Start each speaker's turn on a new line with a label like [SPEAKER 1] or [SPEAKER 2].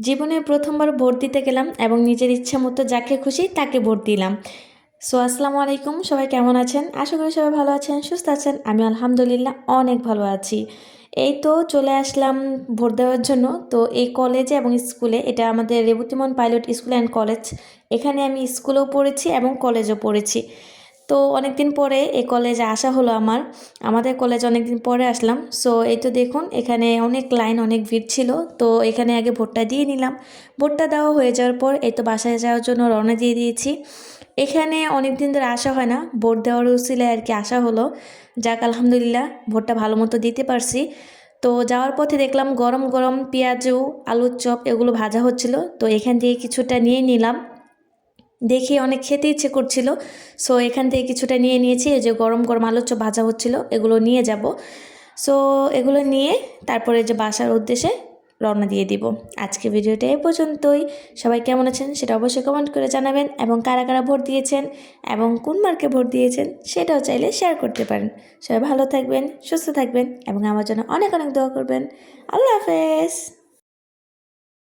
[SPEAKER 1] জীবনে প্রথমবার ভোট দিতে গেলাম এবং নিজের ইচ্ছা মতো যাকে খুশি তাকে ভোট দিলাম। সো আসসালামু আলাইকুম, সবাই কেমন আছেন? আশা করি সবাই ভালো আছেন, সুস্থ আছেন। আমি আলহামদুলিল্লাহ অনেক ভালো আছি। এই তো চলে আসলাম ভোট দেওয়ার জন্য। তো এই কলেজে এবং স্কুলে, এটা আমাদের রেবতীমন পাইলট স্কুল অ্যান্ড কলেজ। এখানে আমি স্কুলেও পড়েছি এবং কলেজও পড়েছি। তো অনেক দিন পরে এই কলেজে আসা হলো আমাদের কলেজে অনেক দিন পরে আসলাম। সো এই তো দেখুন, এখানে অনেক লাইন, অনেক ভিড় ছিল। তো এখানে আগে ভোটটা দিয়ে নিলাম। ভোটটা দেওয়া হয়ে যাওয়ার পর এই তো বাসায় যাওয়ার জন্য রওনা দিয়ে দিয়েছি। এখানে অনেক দিন ধরে আসা হয় না, ভোট দেওয়ার উছিলায় আর কি আসা হলো। যাক আলহামদুলিল্লাহ, ভোটটা ভালো মতো দিতে পারছি। তো যাওয়ার পথে দেখলাম গরম গরম পেঁয়াজু, আলুর চপ এগুলো ভাজা হচ্ছিল। তো এখান থেকে কিছুটা নিয়ে নিলাম, দেখে অনেক খেতে ইচ্ছে করছিল। সো এখান থেকে কিছুটা নিয়ে নিয়েছি। এই যে গরম গরম আলুর চপ ভাজা হচ্ছিল, এগুলো নিয়ে যাব। সো এগুলো নিয়ে তারপরে যে বাসার উদ্দেশ্যে রওনা দিয়ে দিব। আজকে ভিডিওটা এ পর্যন্তই। সবাই কেমন আছেন সেটা অবশ্যই কমেন্ট করে জানাবেন, এবং কারা কারা ভোট দিয়েছেন এবং কোন মার্কে ভোট দিয়েছেন সেটাও চাইলে শেয়ার করতে পারেন। সবাই ভালো থাকবেন, সুস্থ থাকবেন এবং আমার জন্য অনেক অনেক দোয়া করবেন। আল্লাহ হাফেজ।